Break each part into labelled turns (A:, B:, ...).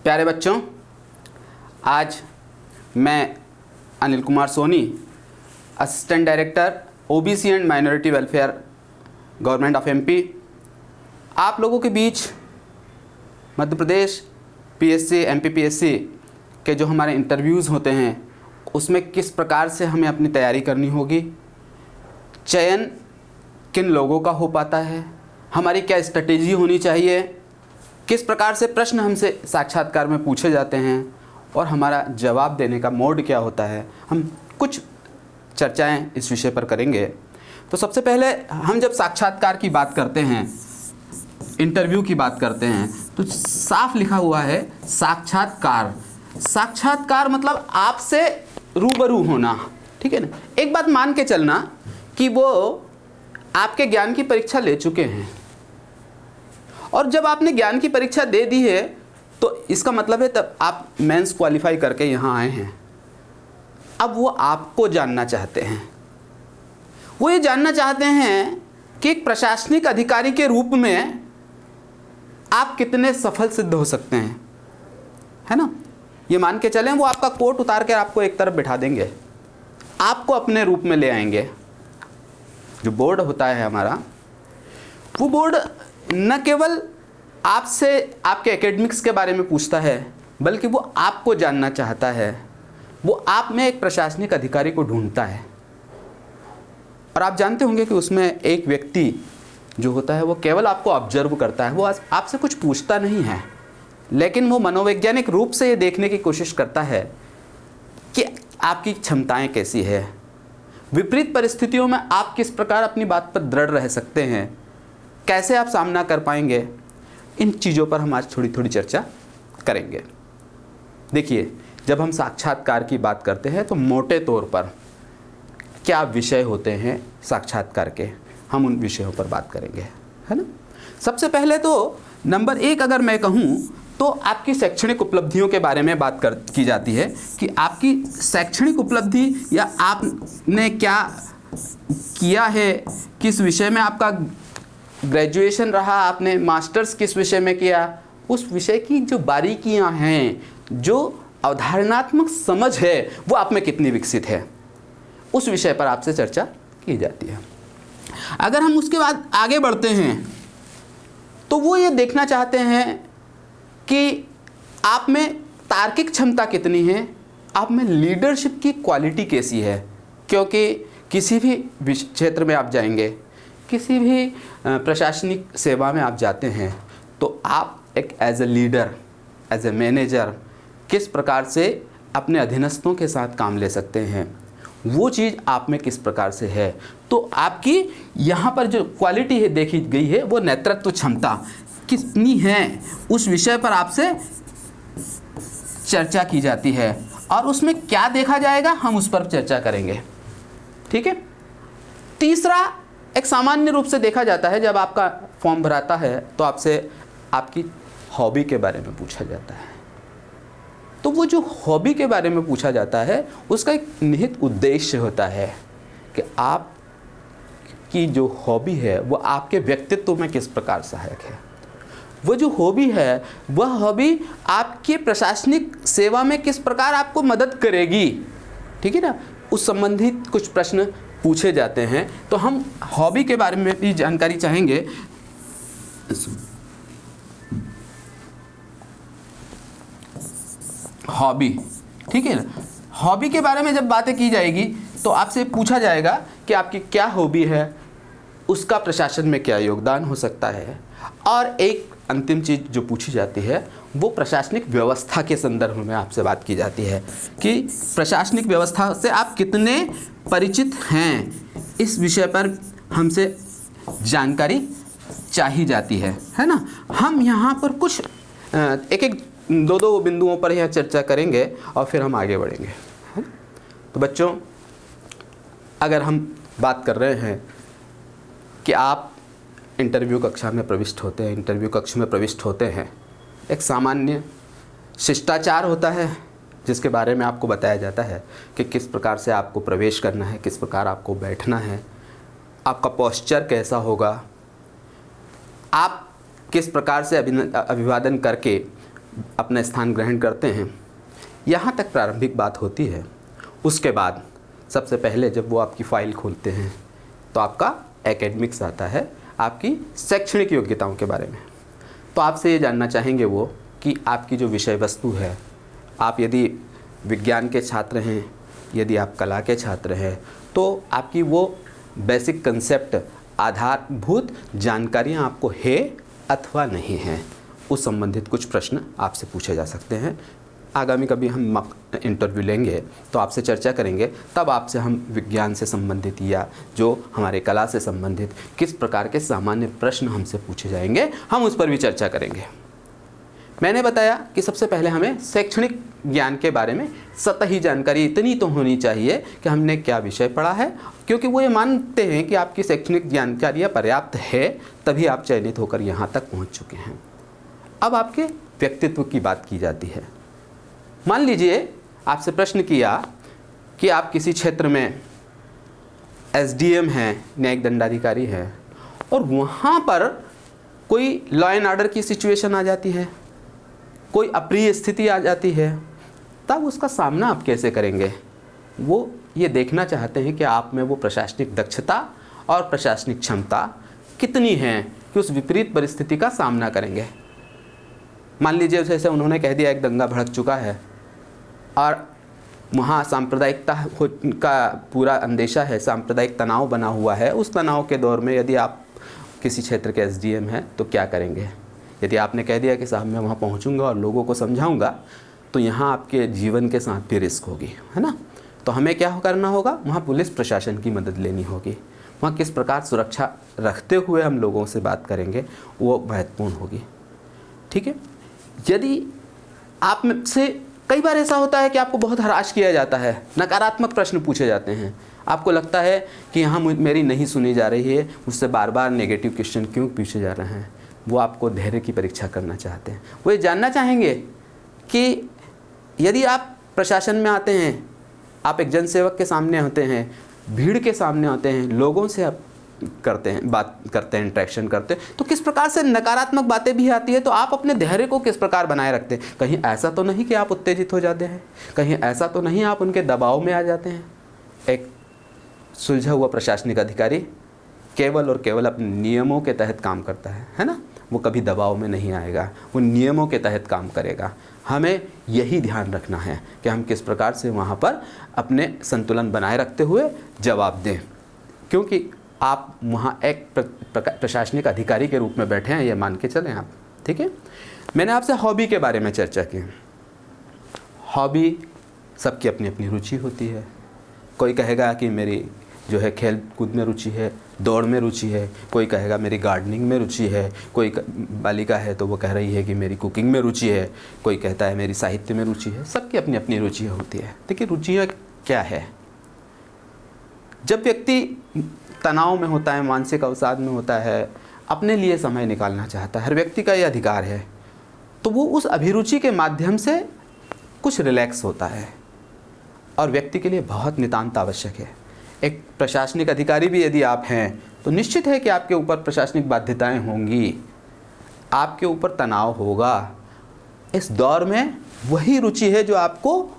A: प्यारे बच्चों, आज मैं Anil Kumar Soni, assistant director OBC and minority welfare, government of MP, आप लोगों के बीच मध्य प्रदेश पीएससी एमपीपीएससी के जो हमारे इंटरव्यूज़ होते हैं उसमें किस प्रकार से हमें अपनी तैयारी करनी होगी, चयन किन लोगों का हो पाता है, हमारी क्या स्ट्रेटेजी होनी चाहिए, किस प्रकार से प्रश्न हमसे साक्षात्कार में पूछे जाते हैं और हमारा जवाब देने का मोड क्या होता है, हम कुछ चर्चाएं इस विषय पर करेंगे। तो सबसे पहले हम जब साक्षात्कार की बात करते हैं, इंटरव्यू की बात करते हैं, तो साफ लिखा हुआ है साक्षात्कार। साक्षात्कार मतलब आपसे रूबरू होना, ठीक है ना। एक बात मान के चलना कि वो आपके ज्ञान की परीक्षा ले चुके हैं और जब आपने ज्ञान की परीक्षा दे दी है तो इसका मतलब है तब आप मेंस क्वालिफाई करके यहाँ आए हैं। अब वो आपको जानना चाहते हैं, वो ये जानना चाहते हैं कि एक प्रशासनिक अधिकारी के रूप में आप कितने सफल सिद्ध हो सकते हैं, है ना। ये मान के चलें वो आपका कोट उतार कर आपको एक तरफ बिठा देंगे, आपको अपने रूप में ले आएंगे। जो बोर्ड होता है हमारा, वो बोर्ड न केवल आपसे आपके एकेडमिक्स के बारे में पूछता है बल्कि वो आपको जानना चाहता है। वो आप में एक प्रशासनिक अधिकारी को ढूंढता है और आप जानते होंगे कि उसमें एक व्यक्ति जो होता है वो केवल आपको ऑब्जर्व करता है, वो आपसे कुछ पूछता नहीं है, लेकिन वो मनोवैज्ञानिक रूप से ये देखने की कोशिश करता है कि आपकी क्षमताएं कैसी है, विपरीत परिस्थितियों में आप किस प्रकार अपनी बात पर दृढ़ रह सकते हैं, कैसे आप सामना कर पाएंगे। इन चीज़ों पर हम आज थोड़ी थोड़ी चर्चा करेंगे। देखिए, जब हम साक्षात्कार की बात करते हैं तो मोटे तौर पर क्या विषय होते हैं साक्षात्कार के, हम उन विषयों पर बात करेंगे, है ना। सबसे पहले तो नंबर 1 अगर मैं कहूँ तो आपकी शैक्षणिक उपलब्धियों के बारे में बात की जाती है कि आपकी शैक्षणिक उपलब्धि या आपने क्या किया है, किस विषय में आपका ग्रेजुएशन रहा, आपने मास्टर्स किस विषय में किया, उस विषय की जो बारीकियां हैं, जो अवधारणात्मक समझ है वो आप में कितनी विकसित है, उस विषय पर आपसे चर्चा की जाती है। अगर हम उसके बाद आगे बढ़ते हैं तो वो ये देखना चाहते हैं कि आप में तार्किक क्षमता कितनी है, आप में लीडरशिप की क्वालिटी कैसी है। क्योंकि किसी भी क्षेत्र में आप जाएंगे, किसी भी प्रशासनिक सेवा में आप जाते हैं तो आप एक as a leader, as a manager किस प्रकार से अपने अधीनस्थों के साथ काम ले सकते हैं, वो चीज़ आप में किस प्रकार से है। तो आपकी यहाँ पर जो क्वालिटी है देखी गई है वो नेतृत्व क्षमता कितनी है, उस विषय पर आपसे चर्चा की जाती है और उसमें क्या देखा जाएगा हम उस पर चर्चा करेंगे, ठीक है। तीसरा, एक सामान्य रूप से देखा जाता है जब आपका फॉर्म भराता है तो आपसे आपकी हॉबी के बारे में पूछा जाता है। तो वो जो हॉबी के बारे में पूछा जाता है उसका एक निहित उद्देश्य होता है कि आप की जो हॉबी है वो आपके व्यक्तित्व में किस प्रकार सहायक है। वो जो हॉबी है वह हॉबी आपके प्रशासनिक सेवा में किस प्रकार आपको मदद करेगी, ठीक है ना। उस संबंधित कुछ प्रश्न पूछे जाते हैं। तो हम हॉबी के बारे में भी जानकारी चाहेंगे। हॉबी, ठीक है ना। हॉबी के बारे में जब बातें की जाएगी तो आपसे पूछा जाएगा कि आपकी क्या हॉबी है, उसका प्रशासन में क्या योगदान हो सकता है। और एक अंतिम चीज़ जो पूछी जाती है वो प्रशासनिक व्यवस्था के संदर्भ में आपसे बात की जाती है कि प्रशासनिक व्यवस्था से आप कितने परिचित हैं, इस विषय पर हमसे जानकारी चाहिए जाती है ना। हम यहाँ पर कुछ एक एक दो बिंदुओं पर यह चर्चा करेंगे और फिर हम आगे बढ़ेंगे, है ना? तो बच्चों, अगर हम बात कर रहे हैं कि आप इंटरव्यू कक्षा में प्रविष्ट होते हैं, इंटरव्यू कक्ष में प्रविष्ट होते हैं, एक सामान्य शिष्टाचार होता है जिसके बारे में आपको बताया जाता है कि किस प्रकार से आपको प्रवेश करना है, किस प्रकार आपको बैठना है, आपका पोस्चर कैसा होगा, आप किस प्रकार से अभिवादन करके अपना स्थान ग्रहण करते हैं, यहाँ तक प्रारंभिक बात होती है। उसके बाद सबसे पहले जब वो आपकी फ़ाइल खोलते हैं तो आपका एकेडमिक्स आता है, आपकी शैक्षणिक योग्यताओं के बारे में। तो आपसे ये जानना चाहेंगे वो कि आपकी जो विषय वस्तु है, आप यदि विज्ञान के छात्र हैं, यदि आप कला के छात्र हैं, तो आपकी वो बेसिक कंसेप्ट, आधारभूत जानकारियाँ आपको है अथवा नहीं है, उस संबंधित कुछ प्रश्न आपसे पूछे जा सकते हैं। आगामी कभी हम इंटरव्यू लेंगे तो आपसे चर्चा करेंगे, तब आपसे हम विज्ञान से संबंधित या जो हमारे कला से संबंधित किस प्रकार के सामान्य प्रश्न हमसे पूछे जाएंगे, हम उस पर भी चर्चा करेंगे। मैंने बताया कि सबसे पहले हमें शैक्षणिक ज्ञान के बारे में सतही जानकारी इतनी तो होनी चाहिए कि हमने क्या विषय पढ़ा है, क्योंकि वो ये मानते हैं कि आपकी शैक्षणिक जानकारियाँ पर्याप्त है, तभी आप चयनित होकर यहाँ तक पहुँच चुके हैं। अब आपके व्यक्तित्व की बात की जाती है। मान लीजिए आपसे प्रश्न किया कि आप किसी क्षेत्र में एसडीएम हैं, न्यायिक दंडाधिकारी हैं, और वहाँ पर कोई लॉ एंड ऑर्डर की सिचुएशन आ जाती है, कोई अप्रिय स्थिति आ जाती है, तब उसका सामना आप कैसे करेंगे? वो ये देखना चाहते हैं कि आप में वो प्रशासनिक दक्षता और प्रशासनिक क्षमता कितनी है कि उस विपरीत परिस्थिति का सामना करेंगे। मान लीजिए जैसे उन्होंने कह दिया एक दंगा भड़क चुका है और वहाँ सांप्रदायिकता का पूरा अंदेशा है, सांप्रदायिक तनाव बना हुआ है। उस तनाव के दौर में यदि आप किसी क्षेत्र के एसडीएम हैं तो क्या करेंगे? यदि आपने कह दिया कि साहब मैं वहाँ पहुँचूँगा और लोगों को समझाऊँगा, तो यहाँ आपके जीवन के साथ भी रिस्क होगी, है ना। तो हमें क्या करना होगा? वहाँ पुलिस प्रशासन की मदद लेनी होगी। वहाँ किस प्रकार सुरक्षा रखते हुए हम लोगों से बात करेंगे, वो महत्वपूर्ण होगी। ठीक है। यदि आप में से कई बार ऐसा होता है कि आपको बहुत हराश किया जाता है, नकारात्मक प्रश्न पूछे जाते हैं, आपको लगता है कि यहाँ मेरी नहीं सुनी जा रही है, मुझसे बार बार नेगेटिव क्वेश्चन क्यों पूछे जा रहे हैं। वो आपको धैर्य की परीक्षा करना चाहते हैं। वो ये जानना चाहेंगे कि यदि आप प्रशासन में आते हैं, आप एक जनसेवक के सामने होते हैं, भीड़ के सामने होते हैं, लोगों से आप करते हैं, बात करते हैं, इंटरेक्शन करते हैं, तो किस प्रकार से नकारात्मक बातें भी आती है, तो आप अपने धैर्य को किस प्रकार बनाए रखते हैं? कहीं ऐसा तो नहीं कि आप उत्तेजित हो जाते हैं, कहीं ऐसा तो नहीं आप उनके दबाव में आ जाते हैं। एक सुलझा हुआ प्रशासनिक अधिकारी केवल और केवल अपने नियमों के तहत काम करता है ना। वो कभी दबाव में नहीं आएगा, वो नियमों के तहत काम करेगा। हमें यही ध्यान रखना है कि हम किस प्रकार से वहाँ पर अपने संतुलन बनाए रखते हुए जवाब दें, क्योंकि आप वहाँ एक प्रशासनिक अधिकारी के रूप में बैठे हैं, ये मान के चलें आप। ठीक है। मैंने आपसे हॉबी के बारे में चर्चा की। हॉबी सबकी अपनी अपनी रुचि होती है। कोई कहेगा कि मेरी जो है खेल कूद में रुचि है, दौड़ में रुचि है, कोई कहेगा मेरी गार्डनिंग में रुचि है, कोई बालिका है तो वो कह रही है कि मेरी कुकिंग में रुचि है, कोई कहता है मेरी साहित्य में रुचि है। सबकी अपनी अपनी रुचि होती है। देखिए रुचियाँ क्या है? जब व्यक्ति तनाव में होता है, मानसिक अवसाद में होता है, अपने लिए समय निकालना चाहता है, हर व्यक्ति का ये अधिकार है, तो वो उस अभिरुचि के माध्यम से कुछ रिलैक्स होता है और व्यक्ति के लिए बहुत नितांत आवश्यक है। एक प्रशासनिक अधिकारी भी यदि आप हैं तो निश्चित है कि आपके ऊपर प्रशासनिक बाध्यताएं होंगी, आपके ऊपर तनाव होगा। इस दौर में वही रुचि है जो आपको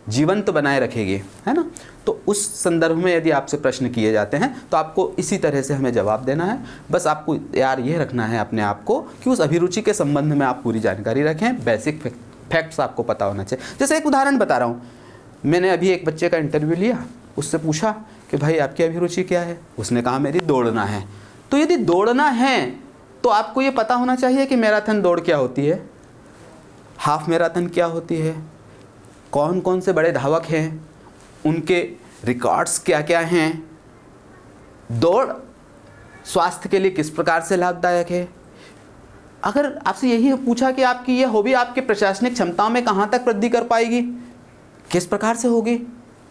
A: जीवंत बनाए रखेगी, है ना। तो उस संदर्भ में यदि आपसे प्रश्न किए जाते हैं तो आपको इसी तरह से हमें जवाब देना है। बस आपको यार ये रखना है अपने आप को कि उस अभिरुचि के संबंध में आप पूरी जानकारी रखें, बेसिक फैक्ट्स आपको पता होना चाहिए। जैसे एक उदाहरण बता रहा हूँ, मैंने अभी एक बच्चे का इंटरव्यू लिया, उससे पूछा कि भाई आपकी अभिरुचि क्या है? उसने कहा मेरी दौड़ना है। तो यदि दौड़ना है तो आपको ये पता होना चाहिए कि मैराथन दौड़ क्या होती है, हाफ मैराथन क्या होती है, कौन कौन से बड़े धावक हैं, उनके रिकॉर्ड्स क्या क्या हैं, दौड़ स्वास्थ्य के लिए किस प्रकार से लाभदायक है। अगर आपसे यही पूछा कि आपकी ये हॉबी आपके प्रशासनिक क्षमताओं में कहाँ तक वृद्धि कर पाएगी, किस प्रकार से होगी,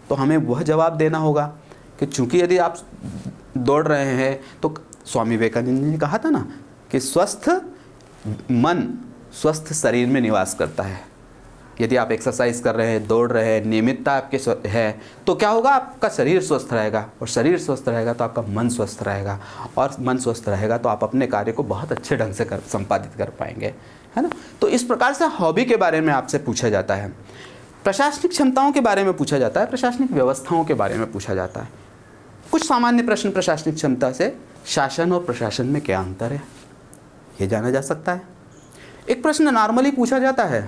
A: तो हमें वह जवाब देना होगा कि चूंकि यदि आप दौड़ रहे हैं तो स्वामी विवेकानंद ने कहा था ना कि स्वस्थ मन स्वस्थ शरीर में निवास करता है। यदि आप एक्सरसाइज कर रहे हैं, दौड़ रहे हैं, नियमितता आपके है, तो क्या होगा? आपका शरीर स्वस्थ रहेगा, और शरीर स्वस्थ रहेगा तो आपका मन स्वस्थ रहेगा, और मन स्वस्थ रहेगा तो आप अपने कार्य को बहुत अच्छे ढंग से संपादित कर पाएंगे, है ना। तो इस प्रकार से हॉबी के बारे में आपसे पूछा जाता है, प्रशासनिक क्षमताओं के बारे में पूछा जाता है, प्रशासनिक व्यवस्थाओं के बारे में पूछा जाता है। कुछ सामान्य प्रश्न प्रशासनिक क्षमता से, शासन और प्रशासन में क्या अंतर है, ये जाना जा सकता है। एक प्रश्न नॉर्मली पूछा जाता है,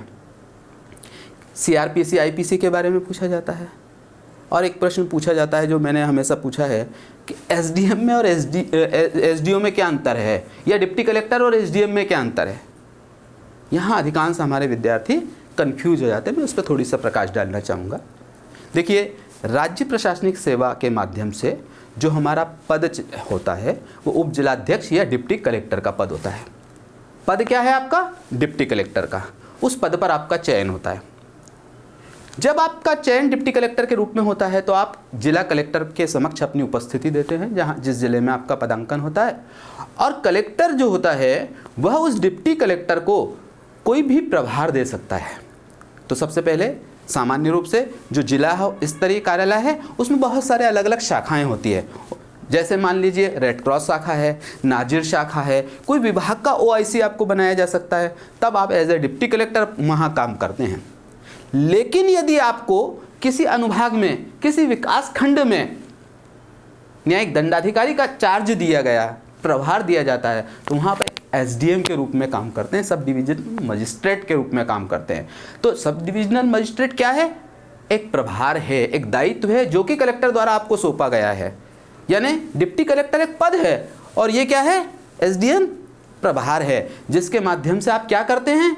A: सीआरपीसी आईपीसी के बारे में पूछा जाता है। और एक प्रश्न पूछा जाता है जो मैंने हमेशा पूछा है कि एसडीएम में और एसडीओ में क्या अंतर है, या डिप्टी कलेक्टर और एसडीएम में क्या अंतर है। यहाँ अधिकांश हमारे विद्यार्थी कंफ्यूज हो जाते हैं, मैं उस पर थोड़ी सा प्रकाश डालना चाहूँगा। देखिए, राज्य प्रशासनिक सेवा के माध्यम से जो हमारा पद होता है वो उप जिलाध्यक्ष या डिप्टी कलेक्टर का पद होता है। पद क्या है आपका? डिप्टी कलेक्टर का। उस पद पर आपका चयन होता है। जब आपका चयन डिप्टी कलेक्टर के रूप में होता है तो आप जिला कलेक्टर के समक्ष अपनी उपस्थिति देते हैं, जहां जिस जिले में आपका पदांकन होता है। और कलेक्टर जो होता है वह उस डिप्टी कलेक्टर को कोई भी प्रभार दे सकता है। तो सबसे पहले सामान्य रूप से जो जिला स्तरीय कार्यालय है उसमें बहुत सारे अलग अलग शाखाएं होती है। जैसे मान लीजिए रेड क्रॉस शाखा है, नाजिर शाखा है, कोई विभाग का OIC आपको बनाया जा सकता है, तब आप एज ए डिप्टी कलेक्टर वहाँ काम करते हैं। लेकिन यदि आपको किसी अनुभाग में, किसी विकास खंड में न्यायिक दंडाधिकारी का चार्ज दिया गया, प्रभार दिया जाता है, तो वहाँ पर SDM के रूप में काम करते हैं, सब डिविजन मजिस्ट्रेट के रूप में काम करते हैं। तो सब डिविजनल मजिस्ट्रेट क्या है? एक प्रभार है, एक दायित्व है जो कि कलेक्टर द्वारा आपको सौंपा गया है। यानी डिप्टी कलेक्टर एक पद है और ये क्या है? SDM प्रभार है, जिसके माध्यम से आप क्या करते हैं?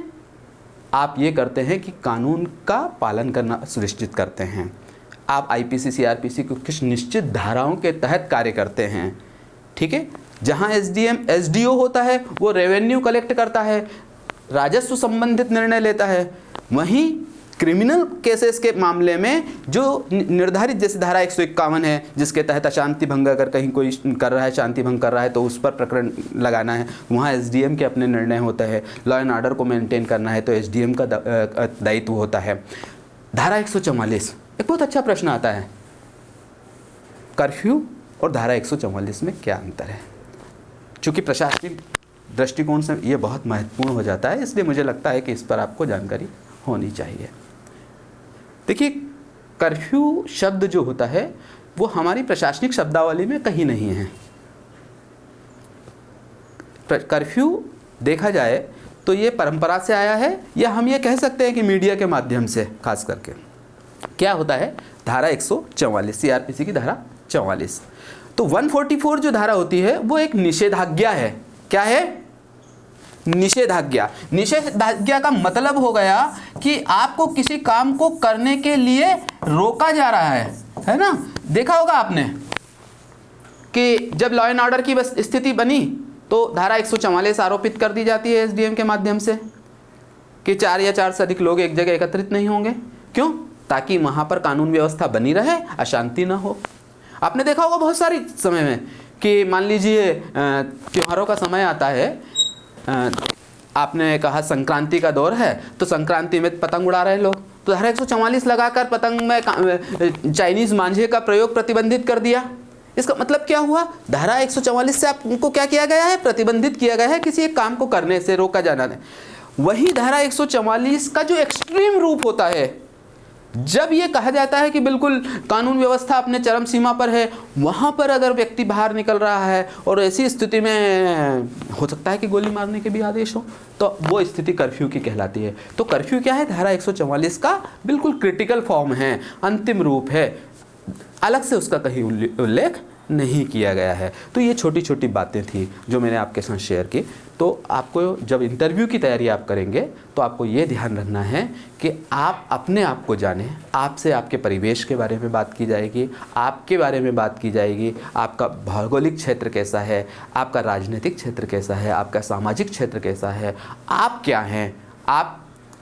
A: आप ये करते हैं कि कानून का पालन करना सुनिश्चित करते हैं। आप IPC CRPC को कुछ निश्चित धाराओं के तहत कार्य करते हैं, ठीक है। जहां SDM SDO होता है वो रेवेन्यू कलेक्ट करता है, राजस्व संबंधित निर्णय लेता है। वहीं क्रिमिनल केसेस के मामले में जो निर्धारित, जैसे धारा 151 है जिसके तहत अशांति भंग अगर कहीं कोई कर रहा है, शांति भंग कर रहा है तो उस पर प्रकरण लगाना है, वहाँ SDM के अपने निर्णय होता है। लॉ एंड ऑर्डर को मेंटेन करना है तो SDM का दायित्व होता है। धारा 144, एक बहुत अच्छा प्रश्न आता है, कर्फ्यू और धारा 144 में क्या अंतर है? चूँकि प्रशासनिक दृष्टिकोण से ये बहुत महत्वपूर्ण हो जाता है, इसलिए मुझे लगता है कि इस पर आपको जानकारी होनी चाहिए। देखिए, कर्फ्यू शब्द जो होता है वो हमारी प्रशासनिक शब्दावली में कहीं नहीं है। कर्फ्यू देखा जाए तो ये परंपरा से आया है, या हम ये कह सकते हैं कि मीडिया के माध्यम से खास करके। क्या होता है? धारा 144 CRPC की धारा 44। तो 144 जो धारा होती है वो एक निषेधाज्ञा है। क्या है? निषेधाज्ञा। निषेधाज्ञा का मतलब हो गया कि आपको किसी काम को करने के लिए रोका जा रहा है ना। देखा होगा आपने कि जब लॉ एंड ऑर्डर की स्थिति बनी तो धारा 144 आरोपित कर दी जाती है SDM के माध्यम से कि 4 या 4 से अधिक लोग एक जगह एकत्रित नहीं होंगे। क्यों? ताकि वहां पर कानून व्यवस्था बनी रहे, अशांति न हो। आपने देखा होगा बहुत सारी समय में कि मान लीजिए त्योहारों का समय आता है, आपने कहा संक्रांति का दौर है तो संक्रांति में पतंग उड़ा रहे लोग, तो धारा 144 लगाकर पतंग में चाइनीज मांझे का प्रयोग प्रतिबंधित कर दिया। इसका मतलब क्या हुआ? धारा 144 से आपको क्या किया गया है? प्रतिबंधित किया गया है, किसी एक काम को करने से रोका जाना है। वही धारा 144 का जो एक्सट्रीम रूप होता है, जब ये कहा जाता है कि बिल्कुल कानून व्यवस्था अपने चरम सीमा पर है, वहाँ पर अगर व्यक्ति बाहर निकल रहा है और ऐसी स्थिति में हो सकता है कि गोली मारने के भी आदेश हो, तो वो स्थिति कर्फ्यू की कहलाती है। तो कर्फ्यू क्या है? धारा 144 का बिल्कुल क्रिटिकल फॉर्म है, अंतिम रूप है, अलग से उसका कहीं उल्लेख नहीं किया गया है। तो ये छोटी छोटी बातें थी जो मैंने आपके साथ शेयर की। तो आपको जब इंटरव्यू की तैयारी आप करेंगे तो आपको ये ध्यान रखना है कि आप अपने आप को जानें। आपसे आपके परिवेश के बारे में बात की जाएगी, आपके बारे में बात की जाएगी, आपका भौगोलिक क्षेत्र कैसा है, आपका राजनीतिक क्षेत्र कैसा है, आपका सामाजिक क्षेत्र कैसा है, आप क्या हैं, आप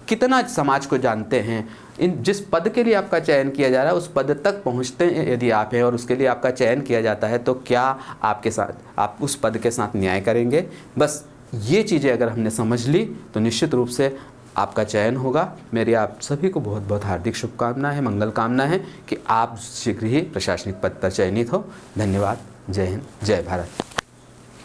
A: कितना समाज को जानते हैं, इन जिस पद के लिए आपका चयन किया जा रहा है उस पद तक पहुंचते हैं यदि आप हैं और उसके लिए आपका चयन किया जाता है तो क्या आपके साथ आप उस पद के साथ न्याय करेंगे। बस ये चीज़ें अगर हमने समझ ली तो निश्चित रूप से आपका चयन होगा। मेरी आप सभी को बहुत बहुत हार्दिक शुभकामना है, मंगल कामना है कि आप शीघ्र ही प्रशासनिक पद पर चयनित हो। धन्यवाद। जय हिंद, जय भारत।